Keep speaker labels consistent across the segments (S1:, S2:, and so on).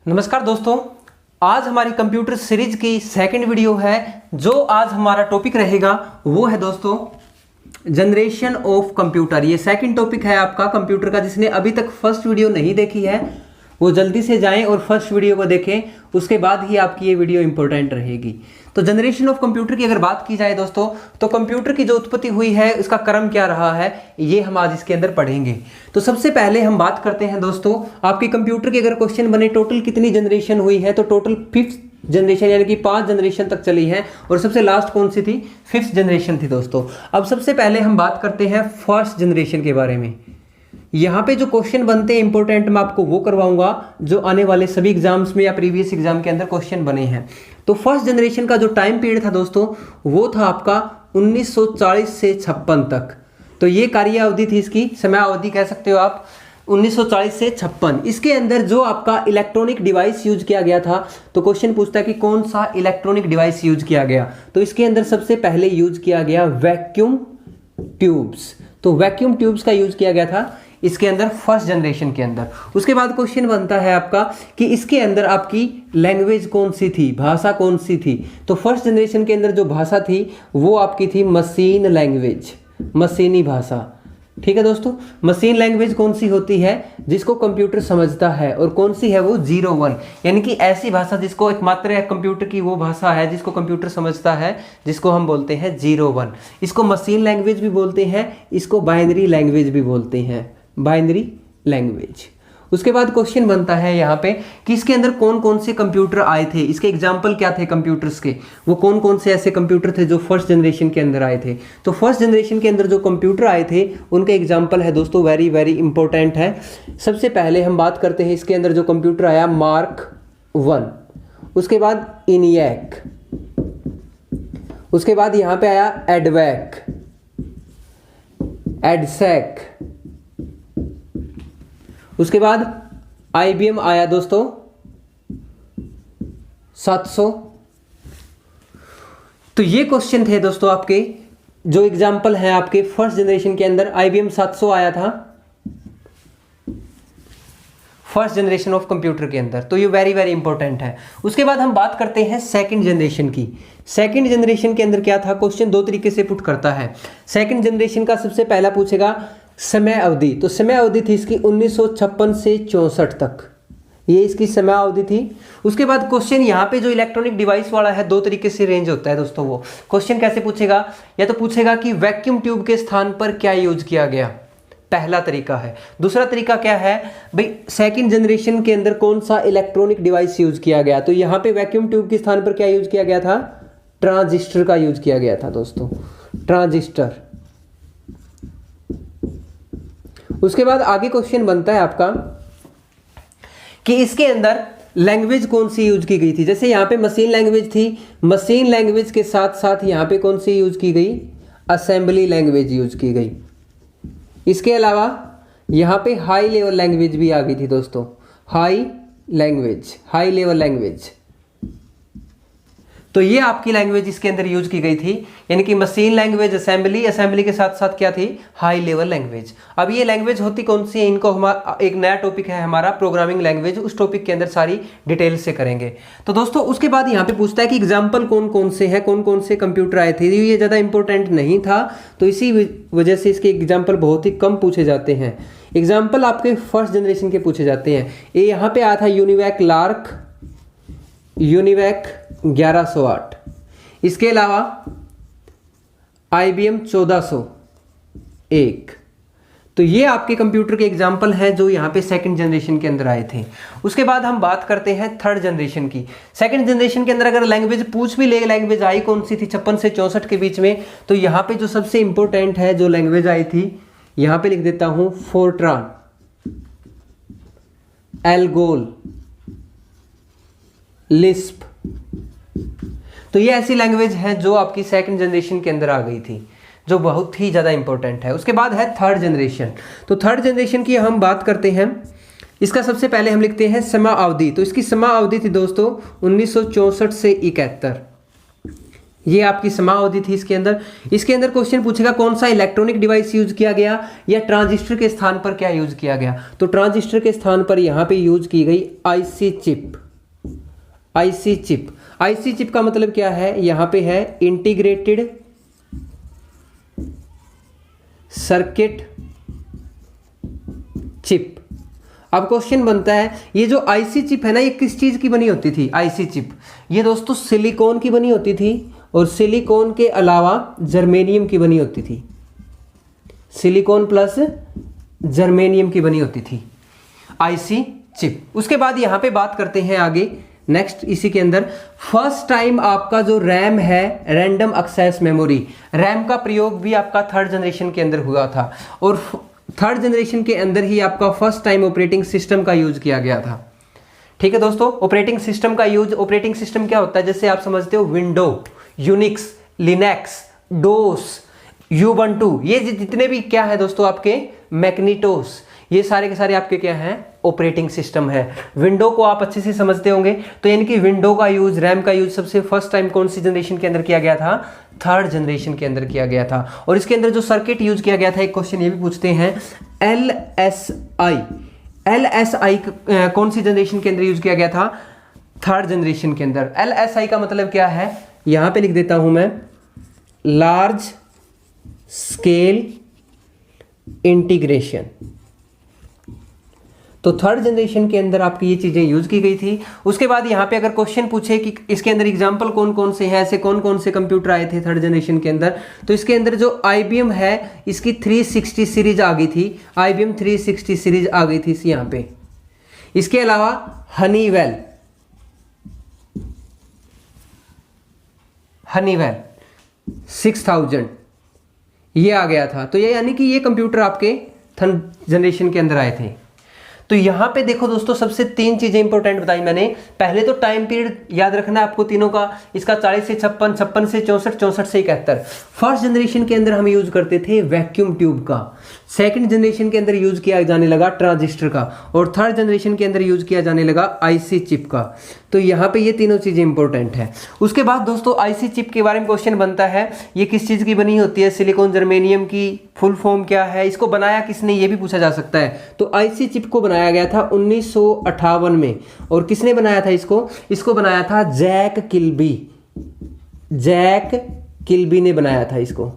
S1: नमस्कार दोस्तों, आज हमारी कंप्यूटर सीरीज की सेकंड वीडियो है। जो आज हमारा टॉपिक रहेगा वो है दोस्तों जनरेशन ऑफ कंप्यूटर। ये सेकंड टॉपिक है आपका कंप्यूटर का। जिसने अभी तक फर्स्ट वीडियो नहीं देखी है वो जल्दी से जाएं और फर्स्ट वीडियो को देखें, उसके बाद ही आपकी ये वीडियो इंपॉर्टेंट रहेगी। तो जनरेशन ऑफ कंप्यूटर की अगर बात की जाए दोस्तों, तो कंप्यूटर की जो उत्पत्ति हुई है उसका क्रम क्या रहा है ये हम आज इसके अंदर पढ़ेंगे। तो सबसे पहले हम बात करते हैं दोस्तों, आपके कंप्यूटर के अगर क्वेश्चन बने टोटल कितनी जनरेशन हुई है, तो टोटल 5th जनरेशन यानी कि 5 जनरेशन तक चली है। और सबसे लास्ट कौन सी थी? 5th जनरेशन थी दोस्तों। अब सबसे पहले हम बात करते हैं फर्स्ट जनरेशन के बारे में। यहाँ पे जो क्वेश्चन बनते हैं इंपॉर्टेंट, मैं आपको वो करवाऊंगा जो आने वाले सभी एग्जाम्स में या प्रीवियस एग्जाम के अंदर क्वेश्चन बने हैं। तो फर्स्ट जनरेशन का जो टाइम पीरियड था दोस्तों वो था आपका 1940 से 56 तक। तो ये कार्य अवधि थी, इसकी समय अवधि कह सकते हो आप, 1940 से 56। इसके अंदर जो आपका इलेक्ट्रॉनिक डिवाइस यूज किया गया था, तो क्वेश्चन पूछता है कि कौन सा इलेक्ट्रॉनिक डिवाइस यूज किया गया। तो इसके अंदर सबसे पहले यूज किया गया वैक्यूम ट्यूब्स। तो वैक्यूम ट्यूब्स का यूज किया गया था इसके अंदर फर्स्ट जनरेशन के अंदर। उसके बाद क्वेश्चन बनता है आपका कि इसके अंदर आपकी लैंग्वेज कौन सी थी, भाषा कौन सी थी। तो फर्स्ट जनरेशन के अंदर जो भाषा थी वो आपकी थी मशीन लैंग्वेज, मशीनी भाषा। ठीक है दोस्तों, मशीन लैंग्वेज कौन सी होती है जिसको कंप्यूटर समझता है, और कौन सी है वो 01, यानी कि ऐसी भाषा जिसको एकमात्र कंप्यूटर की वो भाषा है जिसको कंप्यूटर समझता है, जिसको हम बोलते हैं 01। इसको मशीन लैंग्वेज भी बोलते हैं, इसको बाइनरी लैंग्वेज भी बोलते हैं, बाइनरी लैंग्वेज। उसके बाद क्वेश्चन बनता है यहाँ पे कि इसके अंदर कौन कौन से कंप्यूटर आए थे, इसके एग्जाम्पल क्या थे कंप्यूटर्स के, वो कौन कौन से ऐसे कंप्यूटर थे जो फर्स्ट जनरेशन के अंदर आए थे। तो फर्स्ट जनरेशन के अंदर जो कंप्यूटर आए थे उनके एग्जाम्पल है दोस्तों, वेरी वेरी इंपॉर्टेंट है। सबसे पहले हम बात करते हैं इसके अंदर जो कंप्यूटर आया मार्क 1, उसके बाद इनियक, उसके बाद यहाँ पे आया एडवैक, एडसेक, उसके बाद IBM आया दोस्तों 700। तो ये क्वेश्चन थे दोस्तों आपके, जो एग्जाम्पल है आपके फर्स्ट जनरेशन के अंदर। IBM 700 आया था फर्स्ट जनरेशन ऑफ कंप्यूटर के अंदर। तो ये वेरी वेरी इंपॉर्टेंट है। उसके बाद हम बात करते हैं सेकंड जनरेशन की। सेकंड जनरेशन के अंदर क्या था, क्वेश्चन दो तरीके से पुट करता है। सेकंड जनरेशन का सबसे पहला पूछेगा समय अवधि। तो समय अवधि थी इसकी 1956 से 64 तक, ये इसकी समय अवधि थी। उसके बाद क्वेश्चन यहाँ पे जो इलेक्ट्रॉनिक डिवाइस वाला है, दो तरीके से रेंज होता है दोस्तों। वो क्वेश्चन कैसे पूछेगा, या तो पूछेगा कि वैक्यूम ट्यूब के स्थान पर क्या यूज किया गया, पहला तरीका है। दूसरा तरीका क्या है भाई, सेकंड जनरेशन के अंदर कौन सा इलेक्ट्रॉनिक डिवाइस यूज किया गया। तो यहाँ पे वैक्यूम ट्यूब के स्थान पर क्या यूज किया गया था, ट्रांजिस्टर का यूज किया गया था दोस्तों, ट्रांजिस्टर। उसके बाद आगे क्वेश्चन बनता है आपका कि इसके अंदर लैंग्वेज कौन सी यूज की गई थी। जैसे यहाँ पे मशीन लैंग्वेज थी, मशीन लैंग्वेज के साथ साथ यहाँ पे कौन सी यूज की गई, असेंबली लैंग्वेज यूज की गई। इसके अलावा यहाँ पे हाई लेवल लैंग्वेज भी आ गई थी दोस्तों, high language, high level language. तो ये आपकी लैंग्वेज इसके अंदर यूज की गई थी, यानी कि मशीन लैंग्वेज, असेंबली, असेंबली के साथ साथ क्या थी, हाई लेवल लैंग्वेज। अब ये लैंग्वेज होती कौन सी है, इनको हमारा एक नया टॉपिक है हमारा प्रोग्रामिंग लैंग्वेज, उस टॉपिक के अंदर सारी डिटेल से करेंगे। तो दोस्तों उसके बाद यहाँ पे पूछता है कि एग्जाम्पल कौन कौन से हैं, कौन कौन से कंप्यूटर आए थे। ये ज़्यादा इंपॉर्टेंट नहीं था, तो इसी वजह से इसके एग्जाम्पल बहुत ही कम पूछे जाते हैं। एग्जाम्पल आपके फर्स्ट जनरेशन के पूछे जाते हैं। ये यहाँ पे आया था यूनिवैक लार्क, यूनिवैक 1108। इसके अलावा IBM 1401। तो ये आपके कंप्यूटर के एग्जाम्पल हैं जो यहाँ पे सेकंड जनरेशन के अंदर आए थे। उसके बाद हम बात करते हैं थर्ड जनरेशन की। सेकंड जनरेशन के अंदर अगर लैंग्वेज पूछ भी ले, लैंग्वेज आई कौन सी थी 56 से 64 के बीच में, तो यहाँ पे जो सबसे इंपॉर्टेंट है जो लैंग्वेज आई थी, यहाँ पे लिख देता हूं फोर्ट्रान, एल्गोल, लिस्प। तो ये ऐसी लैंग्वेज है जो आपकी सेकंड जनरेशन के अंदर आ गई थी, जो बहुत ही ज़्यादा इंपॉर्टेंट है। उसके बाद है थर्ड जनरेशन। तो थर्ड जनरेशन की हम बात करते हैं। इसका सबसे पहले हम लिखते हैं समय अवधि। तो इसकी समय अवधि थी दोस्तों 1964 से 71। ये आपकी समाअवधि थी इसके अंदर। इसके अंदर क्वेश्चन पूछेगा कौन सा इलेक्ट्रॉनिक डिवाइस यूज किया गया या ट्रांजिस्टर के स्थान पर क्या यूज किया गया। तो ट्रांजिस्टर के स्थान पर यहां पे यूज की गई IC chip. IC chip, IC chip का मतलब क्या है, यहां पे है इंटीग्रेटेड सर्किट चिप। अब क्वेश्चन बनता है ये जो आईसी चिप है ना, ये किस चीज की बनी होती थी। आईसी चिप ये दोस्तों सिलिकॉन की बनी होती थी और सिलिकॉन के अलावा जर्मेनियम की बनी होती थी। सिलिकॉन प्लस जर्मेनियम की बनी होती थी आईसी चिप। उसके बाद यहां पे बात करते हैं आगे नेक्स्ट, इसी के अंदर फर्स्ट टाइम आपका जो रैम है, रैंडम एक्सेस मेमोरी, रैम का प्रयोग भी आपका थर्ड जनरेशन के अंदर हुआ था और थर्ड जनरेशन के अंदर ही आपका फर्स्ट टाइम ऑपरेटिंग सिस्टम का यूज किया गया था। ठीक है दोस्तों, ऑपरेटिंग सिस्टम का यूज, ऑपरेटिंग सिस्टम क्या होता है, जैसे आप समझते हो विंडो, यूनिक्स, लिनक्स, डोस, यूबंटू, ये जितने भी क्या है दोस्तों आपके मैग्नेटोस, ये सारे के सारे आपके क्या हैं, ऑपरेटिंग सिस्टम है। विंडो को आप अच्छे से समझते होंगे, तो यानी कि विंडो का यूज, रैम का यूज सबसे फर्स्ट टाइम कौन सी जनरेशन के अंदर किया गया था, थर्ड जनरेशन के अंदर किया गया था। और इसके अंदर जो सर्किट यूज किया गया था, एक क्वेश्चन ये भी पूछते हैं, LSI, LSI कौन सी जनरेशन के अंदर यूज किया गया था, थर्ड जनरेशन के अंदर। LSI का मतलब क्या है, यहां पे लिख देता हूं मैं, लार्ज स्केल इंटीग्रेशन। तो थर्ड जनरेशन के अंदर आपकी ये चीजें यूज की गई थी। उसके बाद यहाँ पे अगर क्वेश्चन पूछे कि इसके अंदर एग्जांपल कौन कौन से हैं, ऐसे कौन कौन से कंप्यूटर आए थे थर्ड जनरेशन के अंदर, तो इसके अंदर जो IBM है, इसकी 360 सीरीज आ गई थी, IBM 360 सीरीज आ गई थी यहाँ पे। इसके अलावा हनीवेल 6000 ये आ गया था। तो ये यानी कि ये कंप्यूटर आपके थर्ड जनरेशन के अंदर आए थे। तो यहां पे देखो दोस्तों, सबसे तीन चीजें इंपॉर्टेंट बताई मैंने। पहले तो टाइम पीरियड याद रखना है आपको तीनों का, इसका 40 से 56, 56 से 64, 64 से 71। फर्स्ट जनरेशन के अंदर हम यूज करते थे वैक्यूम ट्यूब का, सेकंड जनरेशन के अंदर यूज किया जाने लगा ट्रांजिस्टर का, और थर्ड जनरेशन के अंदर यूज किया जाने लगा आईसी चिप का। तो यहाँ पे ये तीनों चीजें इंपॉर्टेंट है। उसके बाद दोस्तों आईसी चिप के बारे में क्वेश्चन बनता है, ये किस चीज की बनी होती है, सिलिकॉन जर्मेनियम की, फुल फॉर्म क्या है, इसको बनाया किसने, ये भी पूछा जा सकता है। तो आईसी चिप को बनाया गया था 1958 में, और किसने बनाया था इसको बनाया था जैक किल्बी। जैक किल्बी ने बनाया था इसको।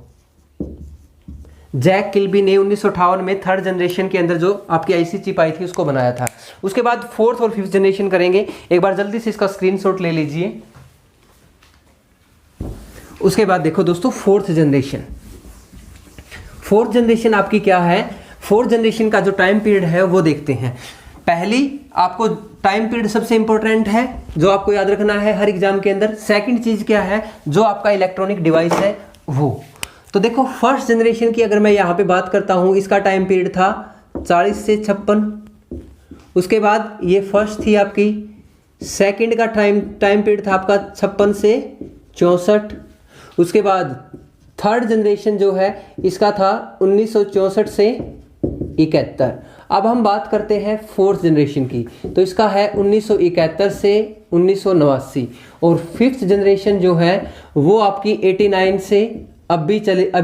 S1: जैक किल्बी ने 1958 में थर्ड जनरेशन के अंदर जो आपकी आईसी चिप आई थी उसको बनाया था। उसके बाद फोर्थ और फिफ्थ जनरेशन करेंगे। एक बार जल्दी से इसका स्क्रीनशॉट ले लीजिए। उसके बाद देखो दोस्तों फोर्थ जनरेशन। फोर्थ जनरेशन आपकी क्या है, फोर्थ जनरेशन का जो टाइम पीरियड है वो देखते हैं। पहली आपको टाइम पीरियड सबसे इंपॉर्टेंट है, जो आपको याद रखना है हर एग्जाम के अंदर। सेकंड चीज क्या है, जो आपका इलेक्ट्रॉनिक डिवाइस है वो। तो देखो फर्स्ट जनरेशन की अगर मैं यहाँ पे बात करता हूँ, इसका टाइम पीरियड था 40 से 56। उसके बाद ये फर्स्ट थी आपकी। सेकंड का टाइम पीरियड था आपका 56 से 64। उसके बाद थर्ड जनरेशन जो है इसका था 1964 से 71। अब हम बात करते हैं फोर्थ जनरेशन की, तो इसका है 1971 से 1989। और फिफ्थ जनरेशन जो है वो आपकी 89 से अभी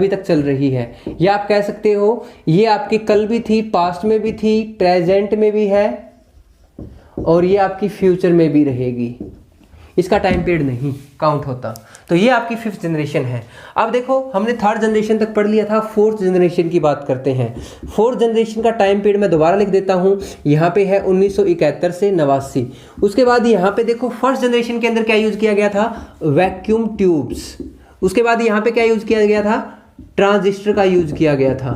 S1: तक चल रही है। या आप कह सकते हो ये आपकी कल भी थी, पास्ट में भी थी, प्रेजेंट में भी है, और ये आपकी फ्यूचर में भी रहेगी। इसका टाइम पीरियड नहीं काउंट होता। तो ये आपकी फिफ्थ जनरेशन है। अब देखो हमने थर्ड जनरेशन तक पढ़ लिया था, फोर्थ जनरेशन की बात करते हैं। फोर्थ जनरेशन का टाइम पीरियड मैं दोबारा लिख देता हूं, यहाँ पे है 1971 से 89। उसके बाद यहाँ पे देखो फर्स्ट जनरेशन के अंदर क्या यूज किया गया था, वैक्यूम ट्यूब्स। उसके बाद यहाँ पे क्या यूज किया गया था, ट्रांजिस्टर का यूज किया गया था।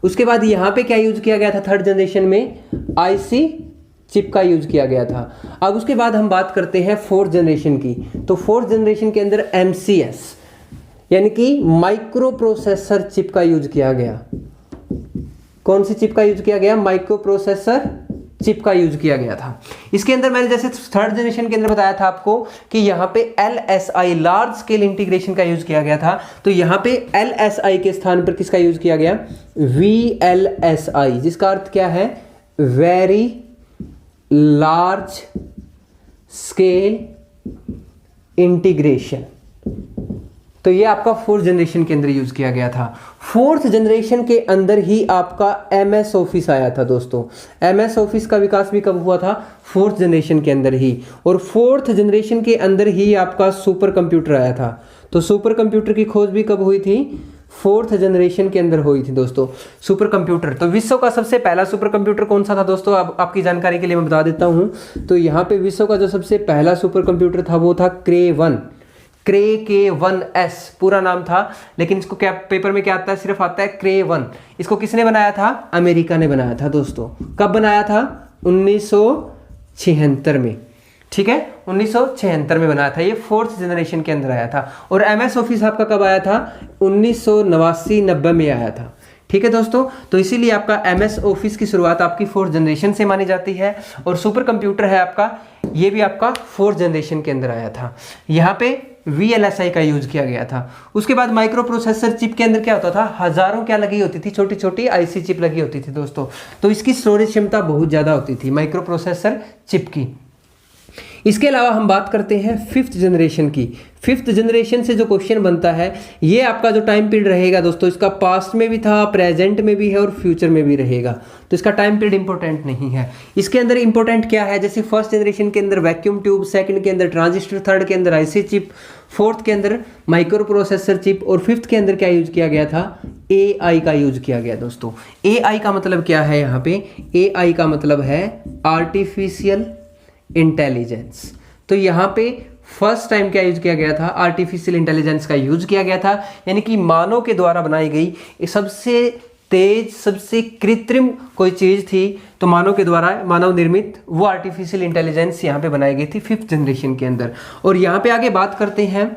S1: उसके बाद यहाँ पे क्या यूज किया गया था थर्ड जनरेशन में, आईसी चिप का यूज किया गया था। अब उसके बाद हम बात करते हैं फोर्थ जनरेशन की। तो फोर्थ जनरेशन के अंदर MCS यानी कि माइक्रो प्रोसेसर चिप का यूज किया गया। कौन सी चिप का यूज किया गया, माइक्रो प्रोसेसर चिप का यूज किया गया था। इसके अंदर मैंने जैसे थर्ड जनरेशन के अंदर बताया था आपको कि यहाँ पे LSI लार्ज स्केल इंटीग्रेशन का यूज किया गया था। तो यहाँ पे LSI के स्थान पर किसका यूज किया गया, VLSI, जिसका अर्थ क्या है, वेरी लार्ज स्केल इंटीग्रेशन। तो ये आपका फोर्थ जनरेशन के अंदर यूज किया गया था। फोर्थ जनरेशन के अंदर ही आपका MS ऑफिस आया था दोस्तों। MS ऑफिस का विकास भी कब हुआ था? फोर्थ जनरेशन के अंदर ही। और फोर्थ जनरेशन के अंदर ही आपका सुपर कंप्यूटर आया था। तो सुपर कंप्यूटर की खोज भी कब हुई थी? फोर्थ जनरेशन के अंदर हुई थी दोस्तों सुपर कंप्यूटर। तो विश्व का सबसे पहला सुपर कंप्यूटर कौन सा था दोस्तों? अब आपकी जानकारी के लिए मैं बता देता हूं। तो यहाँ पे विश्व का जो सबसे पहला सुपर कंप्यूटर था वो था क्रे K1S पूरा नाम था, लेकिन इसको क्या पेपर में क्या आता है? सिर्फ आता है क्रे 1। इसको किसने बनाया था? अमेरिका ने बनाया था दोस्तों। कब बनाया था? 1976 में। ठीक है, 1976 में बनाया था। ये फोर्थ जनरेशन के अंदर आया था। और MS ऑफिस आपका कब आया था? 1989-90 में आया था। ठीक है दोस्तों, तो इसीलिए आपका MS ऑफिस की शुरुआत आपकी फोर्थ जनरेशन से मानी जाती है। और सुपर कंप्यूटर है आपका, ये भी आपका फोर्थ जनरेशन के अंदर आया था। यहाँ पे VLSI का यूज किया गया था। उसके बाद माइक्रो प्रोसेसर चिप के अंदर क्या होता था? हजारों क्या लगी होती थी? छोटी छोटी IC चिप लगी होती थी दोस्तों। तो इसकी स्टोरेज क्षमता बहुत ज्यादा होती थी माइक्रो प्रोसेसर चिप की। इसके अलावा हम बात करते हैं फिफ्थ जनरेशन की। फिफ्थ जनरेशन से जो क्वेश्चन बनता है, ये आपका जो टाइम पीरियड रहेगा दोस्तों, इसका पास्ट में भी था, प्रेजेंट में भी है और फ्यूचर में भी रहेगा। तो इसका टाइम पीरियड इंपॉर्टेंट नहीं है। इसके अंदर इंपॉर्टेंट क्या है? जैसे फर्स्ट जनरेशन के अंदर वैक्यूम ट्यूब, सेकंड के अंदर ट्रांजिस्टर, थर्ड के अंदर IC चिप, फोर्थ के अंदर माइक्रो प्रोसेसर चिप और फिफ्थ के अंदर क्या यूज किया गया था? AI का यूज किया गया दोस्तों। AI का मतलब क्या है? यहाँ पे AI का मतलब है आर्टिफिशियल इंटेलिजेंस। तो यहाँ पे फर्स्ट टाइम क्या यूज किया गया था? आर्टिफिशियल इंटेलिजेंस का यूज किया गया था, यानी कि मानव के द्वारा बनाई गई सबसे तेज, सबसे कृत्रिम कोई चीज थी तो मानव के द्वारा, मानव निर्मित, वो आर्टिफिशियल इंटेलिजेंस यहाँ पे बनाई गई थी फिफ्थ जनरेशन के अंदर। और यहाँ पे आगे बात करते हैं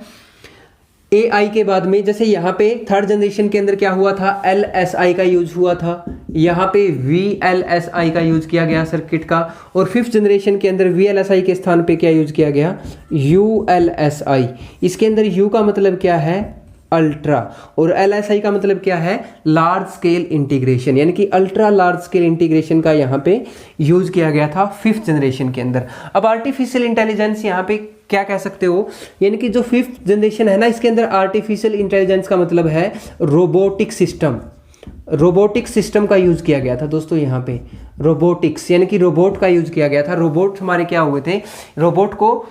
S1: AI के बाद में, जैसे यहाँ पे थर्ड जनरेशन के अंदर क्या हुआ था? LSI का यूज हुआ था। यहाँ पे VLSI का यूज किया गया सर्किट का। और फिफ्थ जनरेशन के अंदर VLSI के स्थान पे क्या यूज किया गया? ULSI। इसके अंदर U का मतलब क्या है? अल्ट्रा। और LSI का मतलब क्या है? लार्ज स्केल इंटीग्रेशन, यानी कि अल्ट्रा लार्ज स्केल इंटीग्रेशन का यहाँ पे यूज किया गया था फिफ्थ जनरेशन के अंदर। अब आर्टिफिशियल इंटेलिजेंस यहाँ पे क्या कह सकते हो? यानी कि जो फिफ्थ जनरेशन है ना, इसके अंदर आर्टिफिशियल इंटेलिजेंस का मतलब है रोबोटिक सिस्टम। रोबोटिक सिस्टम का यूज किया गया था दोस्तों। यहाँ पे रोबोटिक्स यानी कि रोबोट का यूज किया गया था। रोबोट हमारे क्या हुए थे? रोबोट को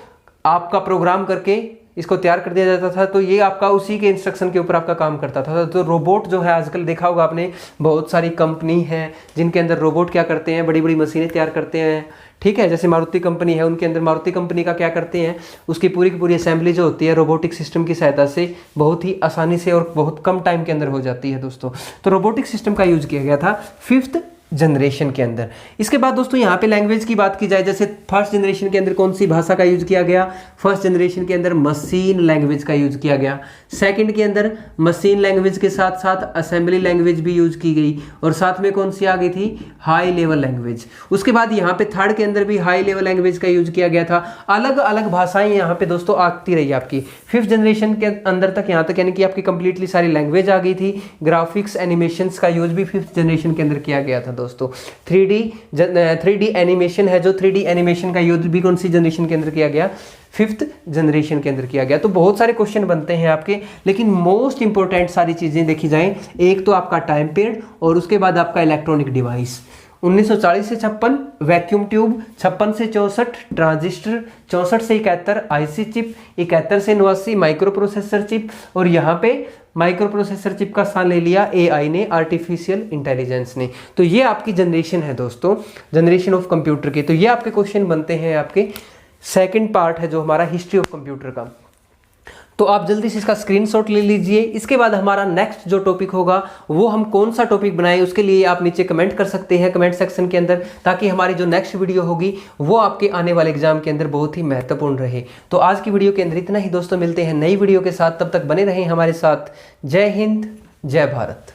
S1: आपका प्रोग्राम करके इसको तैयार कर दिया जाता था, तो ये आपका उसी के इंस्ट्रक्शन के ऊपर आपका काम करता था। तो रोबोट जो है, आजकल देखा होगा आपने, बहुत सारी कंपनी है जिनके अंदर रोबोट क्या करते हैं? बड़ी बड़ी मशीनें तैयार करते हैं। ठीक है, जैसे मारुति कंपनी है, उनके अंदर मारुति कंपनी का क्या करते हैं? उसकी पूरी की पूरी असेंबली जो होती है रोबोटिक सिस्टम की सहायता से बहुत ही आसानी से और बहुत कम टाइम के अंदर हो जाती है दोस्तों। तो रोबोटिक सिस्टम का यूज किया गया था फिफ्थ जनरेशन के अंदर। इसके बाद दोस्तों यहाँ पे लैंग्वेज की बात की जाए, जैसे फर्स्ट जनरेशन के अंदर कौन सी भाषा का यूज किया गया? फर्स्ट जनरेशन के अंदर मशीन लैंग्वेज का यूज किया गया। सेकंड के अंदर मशीन लैंग्वेज के साथ साथ असेंबली लैंग्वेज भी यूज की गई। और साथ में कौन सी आ गई थी? High level language. उसके बाद यहाँ पे थर्ड के अंदर भी हाई लेवल लैंग्वेज का यूज किया गया था। अलग अलग भाषाएं यहाँ पे दोस्तों आती रही आपकी फिफ्थ जनरेशन के अंदर तक, यहाँ तक यानी कि आपकी कंप्लीटली सारी लैंग्वेज आ गई थी। ग्राफिक्स एनिमेशंस का यूज भी फिफ्थ जनरेशन के अंदर किया गया था दोस्तों। 3D एनिमेशन है, जो 3D एनिमेशन का यूज भी कौन सी जनरेशन के अंदर किया गया? फिफ्थ जनरेशन के अंदर किया गया। तो बहुत सारे क्वेश्चन बनते हैं आपके, लेकिन मोस्ट इंपॉर्टेंट सारी चीजें देखी जाएं, एक तो आपका टाइम पीरियड और उसके बाद आपका इलेक्ट्रॉनिक डिवाइस। 1940 से 56 वैक्यूम ट्यूब, 56 से 64 ट्रांजिस्टर, 64 से 71 IC चिप, 71 से 89 माइक्रो प्रोसेसर चिप। और यहाँ पे माइक्रो प्रोसेसर चिप का स्थान ले लिया AI ने, आर्टिफिशियल इंटेलिजेंस ने। तो ये आपकी जनरेशन है दोस्तों, जनरेशन ऑफ कंप्यूटर की। तो ये आपके क्वेश्चन बनते हैं, आपके सेकंड पार्ट है जो हमारा हिस्ट्री ऑफ कंप्यूटर का। तो आप जल्दी से इसका स्क्रीनशॉट ले लीजिए। इसके बाद हमारा नेक्स्ट जो टॉपिक होगा वो हम कौन सा टॉपिक बनाएं, उसके लिए आप नीचे कमेंट कर सकते हैं कमेंट सेक्शन के अंदर, ताकि हमारी जो नेक्स्ट वीडियो होगी वो आपके आने वाले एग्जाम के अंदर बहुत ही महत्वपूर्ण रहे। तो आज की वीडियो के अंदर इतना ही दोस्तों, मिलते हैं नई वीडियो के साथ, तब तक बने रहें हमारे साथ। जय हिंद, जय भारत।